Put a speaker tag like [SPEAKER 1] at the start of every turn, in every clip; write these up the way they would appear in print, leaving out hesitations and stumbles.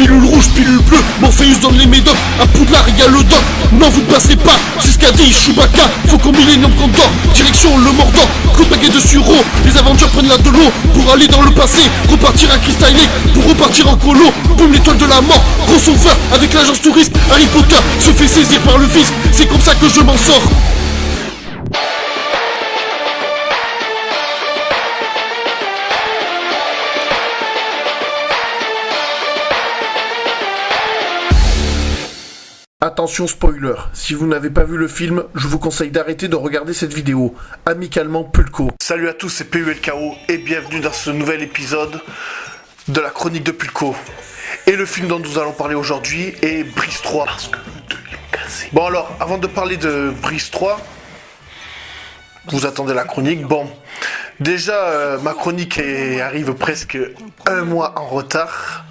[SPEAKER 1] Pilule rouge, pilule bleue, Morpheus donne les médocs. À Poudlard y'a le doc, non vous ne passez pas. C'est ce qu'a dit Chewbacca, faut qu'on Millennium Condor. Direction le Mordor, coup de baguette de Suro. Les Avengers prennent la de l'eau pour aller dans le passé. Repartir à Crystal Lake, pour repartir en colo. Boum l'étoile de la mort, crossover avec l'agence touriste. Harry Potter se fait saisir par le fisc, c'est comme ça que je m'en sors. Attention spoiler, si vous n'avez pas vu le film, je vous conseille d'arrêter de regarder cette vidéo. Amicalement Pulco. Salut à tous, c'est PULKO et bienvenue dans ce nouvel épisode de la chronique de Pulco. Et le film dont nous allons parler aujourd'hui est Brice 3. Parce que le 2 il est cassé. Bon alors, avant de parler de Brice 3, vous attendez la chronique. Bon, déjà ma chronique arrive presque un mois en retard.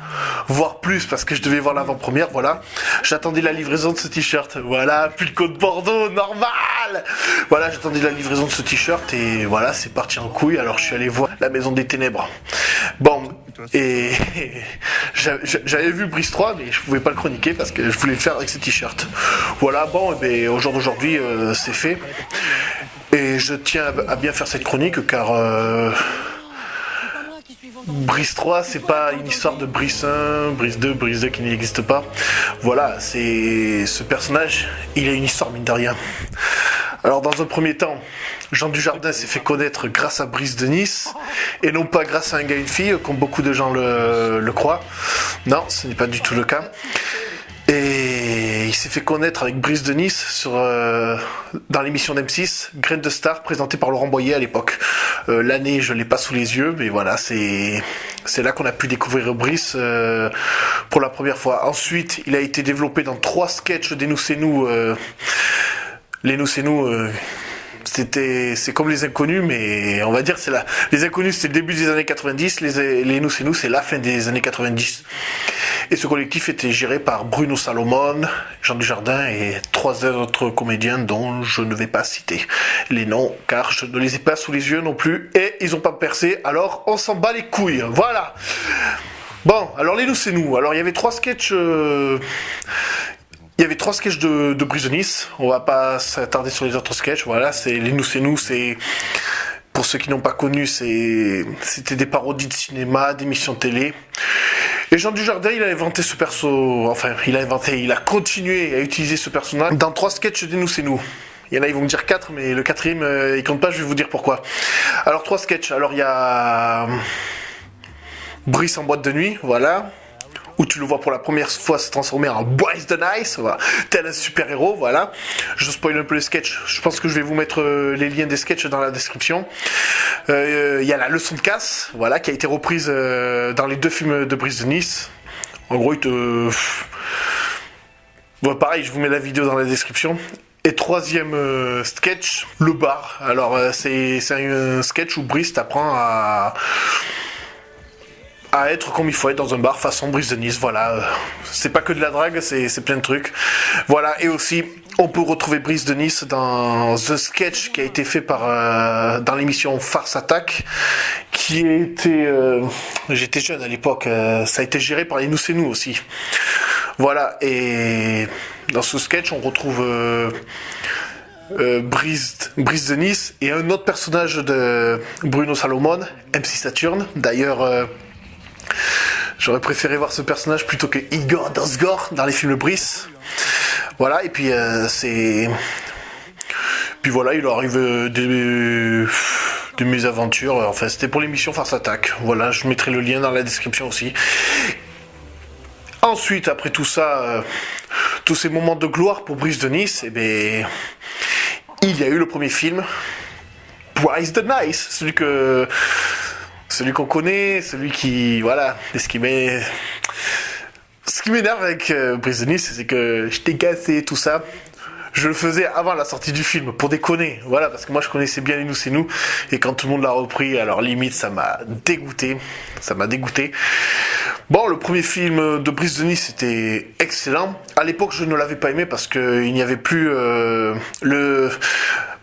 [SPEAKER 1] Voire plus parce que je devais voir l'avant-première, voilà. J'attendais la livraison de ce t-shirt, voilà, Pulco de Bordeaux, normal. Voilà, j'attendais la livraison de ce t-shirt et voilà, c'est parti en couille, alors je suis allé voir La Maison des Ténèbres. Bon, et j'avais vu Brice 3, mais je pouvais pas le chroniquer parce que je voulais le faire avec ce t-shirt. Voilà, bon, et au jour d'aujourd'hui, c'est fait. Et je tiens à bien faire cette chronique car... Brice 3, c'est pas une histoire de Brice 1, Brice 2, Brice 2 qui n'existe pas. Voilà, c'est ce personnage, il a une histoire mine de rien. Alors dans un premier temps, Jean Dujardin s'est fait connaître grâce à Brice de Nice, et non pas grâce à un gars et une fille, comme beaucoup de gens le croient. Non, ce n'est pas du tout le cas. Et il s'est fait connaître avec Brice de Nice dans l'émission d'M6, Graines de Star, présentée par Laurent Boyer à l'époque. L'année, je l'ai pas sous les yeux, mais voilà, c'est là qu'on a pu découvrir Brice pour la première fois. Ensuite, il a été développé dans 3 sketchs des Nous c'est nous. Les Nous c'est nous, c'est comme Les Inconnus, mais on va dire les Inconnus c'est le début des années 90, les Nous c'est nous c'est la fin des années 90. Et ce collectif était géré par Bruno Salomon, Jean Dujardin et 3 autres comédiens dont je ne vais pas citer les noms car je ne les ai pas sous les yeux non plus et ils ont pas percé, alors on s'en bat les couilles, voilà. Bon, alors les Nous c'est nous, alors il y avait 3 sketchs... Il y avait 3 sketchs de Brice de Nice, on va pas s'attarder sur les autres sketchs, voilà, c'est les Nous c'est nous, c'est... Pour ceux qui n'ont pas connu, c'était des parodies de cinéma, d'émissions de télé. Et Jean Dujardin, il a inventé ce perso, enfin, il a continué à utiliser ce personnage dans 3 sketchs des Nous c'est nous. Il y en a, ils vont me dire 4, mais le 4e, il compte pas, je vais vous dire pourquoi. Alors, 3 sketchs. Alors, il y a Brice en boîte de nuit, voilà, où tu le vois pour la première fois se transformer en Brice the Nice, voilà, tel un super-héros, voilà. Je spoil un peu les sketchs, je pense que je vais vous mettre les liens des sketchs dans la description. Il y a la leçon de casse, voilà, qui a été reprise dans les 2 films de Brice de Nice. En gros, bon, pareil, je vous mets la vidéo dans la description. Et 3e sketch, le bar. Alors, c'est un sketch où Brice t'apprend à être comme il faut être dans un bar façon Brice de Nice, voilà. C'est pas que de la drague, c'est plein de trucs. Voilà, et aussi, on peut retrouver Brice de Nice dans un sketch qui a été fait dans l'émission Farce Attack, qui était... j'étais jeune à l'époque, ça a été géré par les Nous c'est nous aussi. Voilà, et dans ce sketch, on retrouve... Brice de Nice et un autre personnage de Bruno Salomon, MC Saturne. D'ailleurs... j'aurais préféré voir ce personnage plutôt que Igor Dosgor dans les films Brice. Voilà, et puis Puis voilà, il arrive de mes aventures. Enfin, c'était pour l'émission Farce Attack. Voilà, je mettrai le lien dans la description aussi. Ensuite, après tout ça, tous ces moments de gloire pour Brice de Nice, il y a eu le premier film, Brice the Nice, celui qu'on connaît, celui qui... Voilà, ce qui m'énerve avec Brice de Nice, c'est que je t'ai cassé, tout ça. Je le faisais avant la sortie du film, pour déconner. Voilà, parce que moi je connaissais bien les Nous c'est nous. Et quand tout le monde l'a repris, alors limite, ça m'a dégoûté. Bon, le premier film de Brice de Nice était excellent. À l'époque, je ne l'avais pas aimé parce qu'il n'y avait plus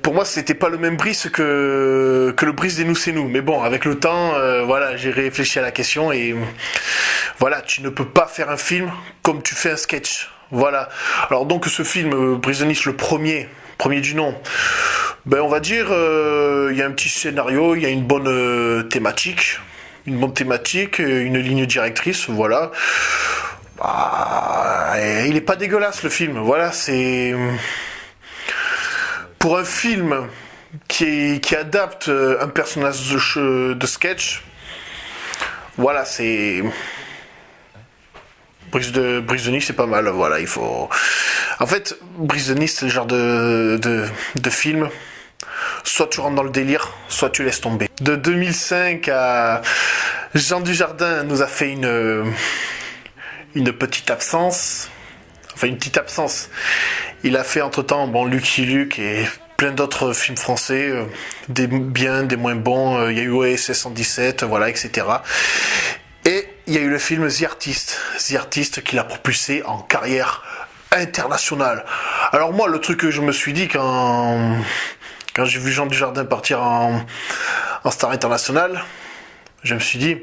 [SPEAKER 1] Pour moi, c'était pas le même Brice que le Brice des Nous c'est nous. Mais bon, avec le temps, voilà, j'ai réfléchi à la question et voilà, tu ne peux pas faire un film comme tu fais un sketch. Voilà. Alors donc ce film, Brise de Nice, le premier du nom, ben on va dire, il y a un petit scénario, il y a une bonne thématique, une ligne directrice, voilà. Il est pas dégueulasse le film, voilà, c'est... Pour un film qui adapte un personnage de sketch, voilà, c'est... Brise de Nice, c'est pas mal, voilà, il faut... En fait, Brise de Nice, c'est le genre de film, soit tu rentres dans le délire, soit tu laisses tomber. De 2005 à... Jean Dujardin nous a fait une petite absence, enfin une petite absence. Il a fait entre-temps, bon, Lucky Luke et plein d'autres films français, des biens, des moins bons, il y a eu OSS 117, voilà, etc. Et il y a eu le film The Artist qui l'a propulsé en carrière internationale. Alors moi, le truc que je me suis dit quand j'ai vu Jean Dujardin partir en star international, je me suis dit,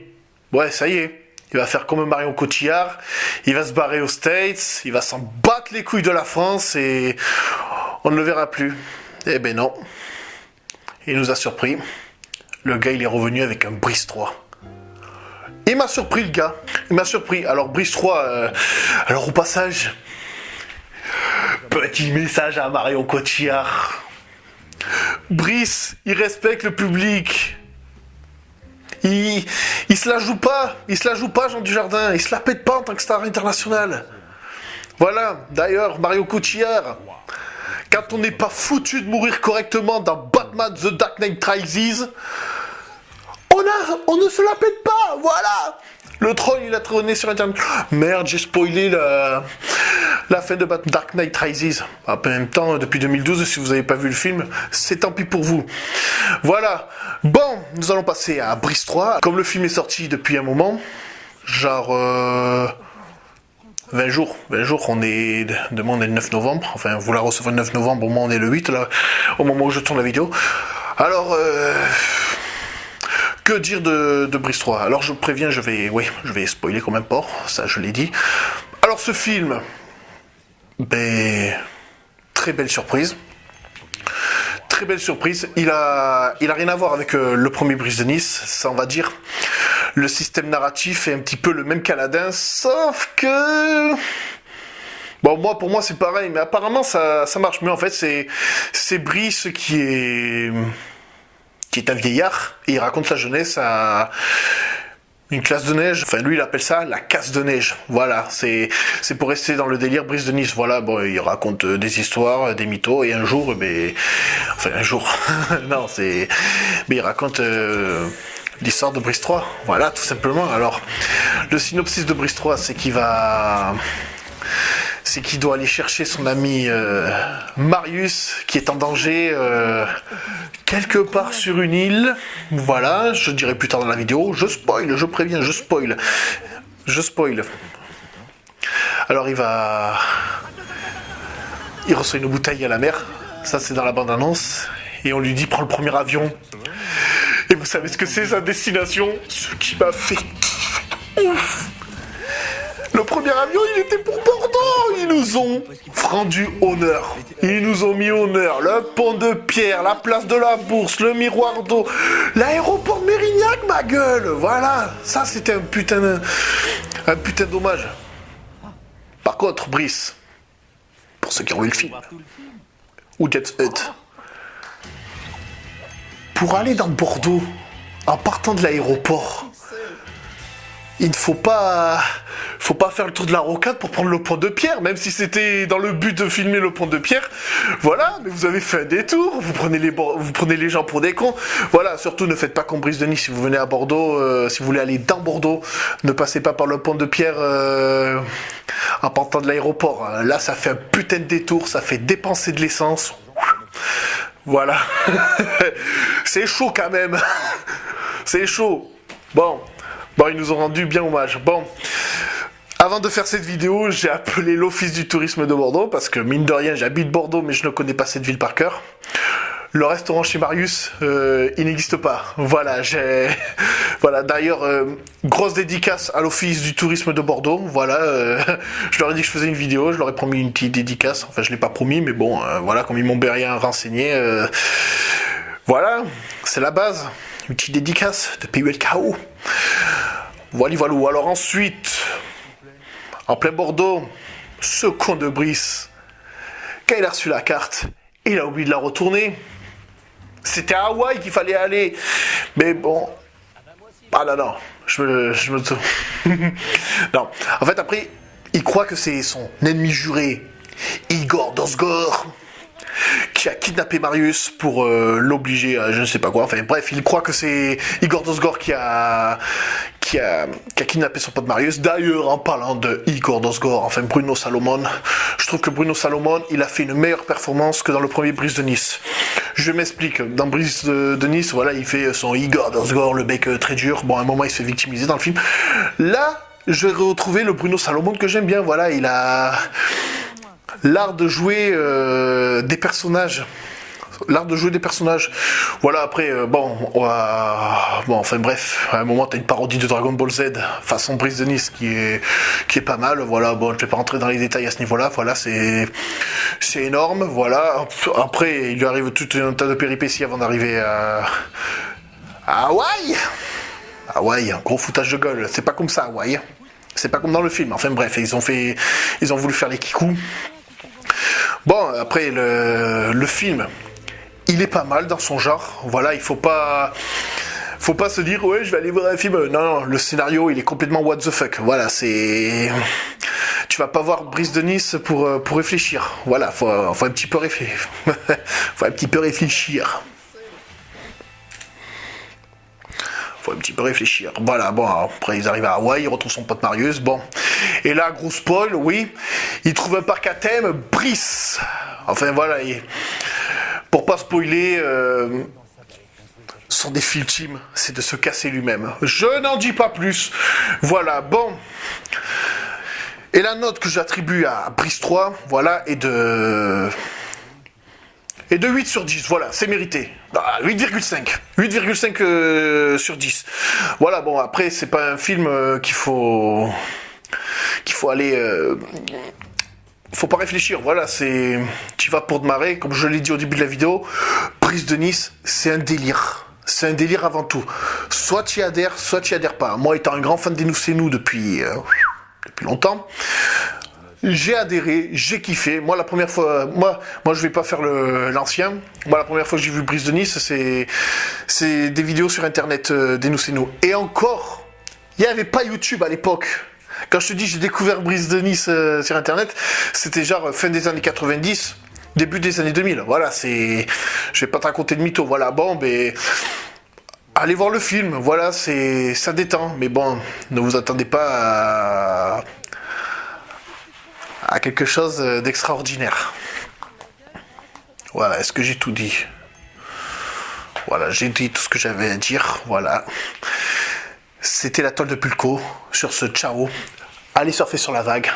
[SPEAKER 1] ouais, ça y est, il va faire comme Marion Cotillard, il va se barrer aux States, il va s'en battre les couilles de la France et on ne le verra plus. Eh ben non, il nous a surpris. Le gars, il est revenu avec un Brice 3. Il m'a surpris, le gars. Il m'a surpris. Alors, Brice 3, alors au passage, petit message à Marion Cotillard. Brice, il respecte le public. Il se la joue pas. Il se la joue pas, Jean Dujardin. Il se la pète pas en tant que star international. Voilà. D'ailleurs, Marion Cotillard, quand on n'est pas foutu de mourir correctement dans Batman The Dark Knight Rises, on ne se la pète pas, voilà. Le troll, il a trôné sur Internet. Merde, j'ai spoilé la fin de Dark Knight Rises. En même temps, depuis 2012, si vous n'avez pas vu le film, c'est tant pis pour vous. Voilà. Bon, nous allons passer à Brice 3. Comme le film est sorti depuis un moment, genre 20 jours, on est demain, on est le 9 novembre. Enfin, vous la recevrez le 9 novembre, au moment on est le 8, là, au moment où je tourne la vidéo. Alors... que dire de Brice 3? Alors je préviens, je vais spoiler comme un porc, ça je l'ai dit. Alors ce film, ben, très belle surprise. Très belle surprise. Il a rien à voir avec le premier Brise de Nice, ça on va dire. Le système narratif est un petit peu le même qu'Aladin, sauf que... Bon, pour moi c'est pareil, mais apparemment ça marche mieux. En fait, c'est Brice qui est un vieillard, et il raconte sa jeunesse à une classe de neige, enfin lui il appelle ça la casse de neige, voilà, c'est pour rester dans le délire Brise de Nice, voilà, bon, il raconte des histoires, des mythos, et un jour, non, mais il raconte l'histoire de Brice 3, voilà, tout simplement. Alors, le synopsis de Brice 3, c'est qu'il doit aller chercher son ami Marius, qui est en danger quelque part sur une île. Voilà, je dirai plus tard dans la vidéo. Je spoil, je préviens, je spoil. Alors il reçoit une bouteille à la mer. Ça, c'est dans la bande-annonce. Et on lui dit, prends le premier avion. Et vous savez ce que c'est, sa destination? Ce qui m'a fait ouf. Le premier avion, il était pour Bordeaux. Ils nous ont rendu honneur. Ils nous ont mis honneur. Le pont de Pierre, la place de la Bourse, le miroir d'eau, l'aéroport de Mérignac, ma gueule. Voilà. Ça, c'était un putain d'hommage. Par contre, Brice, pour ceux qui ont vu le film, ou Get Hut, pour aller dans Bordeaux, en partant de l'aéroport, il ne faut pas faire le tour de la rocade pour prendre le pont de Pierre, même si c'était dans le but de filmer le pont de Pierre. Voilà, mais vous avez fait un détour, vous prenez les gens pour des cons. Voilà, surtout ne faites pas comme Brise de Nice si vous venez à Bordeaux, si vous voulez aller dans Bordeaux, ne passez pas par le pont de Pierre en partant de l'aéroport. Là, ça fait un putain de détour, ça fait dépenser de l'essence. Voilà. C'est chaud quand même. C'est chaud. Bon, ils nous ont rendu bien hommage. Bon, avant de faire cette vidéo, j'ai appelé l'Office du tourisme de Bordeaux, parce que mine de rien, j'habite Bordeaux, mais je ne connais pas cette ville par cœur. Le restaurant chez Marius, il n'existe pas. Voilà, voilà. D'ailleurs, grosse dédicace à l'Office du tourisme de Bordeaux. Voilà, je leur ai dit que je faisais une vidéo, je leur ai promis une petite dédicace. Enfin, je l'ai pas promis, mais bon, voilà, comme ils m'ont bien renseigné, voilà, c'est la base. Une petite dédicace de PULKO. Voilà, voilà. Alors ensuite, en plein Bordeaux, ce con de Brice, quand il a reçu la carte, il a oublié de la retourner. C'était à Hawaï qu'il fallait aller. Mais bon. Ah non, non. Je me... Non. En fait, après, il croit que c'est son ennemi juré, Igor Dosgor, qui a kidnappé Marius pour l'obliger à je ne sais pas quoi. Enfin bref, il croit que c'est Igor Dosgor qui a kidnappé son pote Marius. D'ailleurs, en parlant de Igor Dosgor, enfin Bruno Salomon, je trouve que Bruno Salomon, il a fait une meilleure performance que dans le premier Brise de Nice. Je m'explique. Dans Brise de Nice, voilà, il fait son Igor Dosgor, le mec très dur. Bon, à un moment, il se fait victimiser dans le film. Là, je vais retrouver le Bruno Salomon que j'aime bien. Voilà, il a l'art de jouer des personnages. L'art de jouer des personnages. Voilà, après, bon, enfin bref, à un moment, t'as une parodie de Dragon Ball Z, façon Brise de Nice, qui est pas mal. Voilà, bon, je vais pas rentrer dans les détails à ce niveau-là. Voilà, c'est énorme. Voilà, après, il lui arrive tout un tas de péripéties avant d'arriver à Hawaï. Hawaï, un gros foutage de gueule. C'est pas comme ça, Hawaï. C'est pas comme dans le film. Enfin bref, ils ont voulu faire les kikous. Bon, après, le film, il est pas mal dans son genre. Voilà, il faut pas se dire, ouais, je vais aller voir un film. Non, non, le scénario, il est complètement what the fuck. Voilà, c'est... Tu vas pas voir Brise de Nice pour réfléchir. Voilà, faut un petit peu réfléchir. Faut un petit peu réfléchir. Faut un petit peu réfléchir. Voilà, bon, après ils arrivent à Hawaï, ils retrouvent son pote Marius, bon. Et là, gros spoil, oui, il trouve un parc à thème, Brice. Enfin voilà, pour pas spoiler, son défi ultime, c'est de se casser lui-même. Je n'en dis pas plus. Voilà, bon. Et la note que j'attribue à Brice 3, voilà, est de 8 sur 10, voilà, c'est mérité. 8,5. 8,5 sur 10. Voilà, bon, après, c'est pas un film qu'il faut aller... faut pas réfléchir, voilà, tu vas pour te marrer, comme je l'ai dit au début de la vidéo, Brise de Nice, c'est un délire. C'est un délire avant tout. Soit tu y adhères, soit tu y adhères pas. Moi, étant un grand fan des Nous c'est Nous depuis longtemps, j'ai adhéré, j'ai kiffé. Moi, la première fois, moi, je vais pas faire l'ancien. Moi, la première fois que j'ai vu Brise de Nice, c'est des vidéos sur Internet des Nous c'est Nous. Et encore, il n'y avait pas YouTube à l'époque. Quand je te dis j'ai découvert Brise de Nice sur Internet, c'était genre fin des années 90, début des années 2000. Voilà, je vais pas te raconter de mytho. Voilà, bon, ben, allez voir le film. Voilà, ça détend. Mais bon, ne vous attendez pas à quelque chose d'extraordinaire. Voilà, est-ce que j'ai tout dit? Voilà, j'ai dit tout ce que j'avais à dire. Voilà. C'était la toile de Pulco. Sur ce, ciao. Allez surfer sur la vague.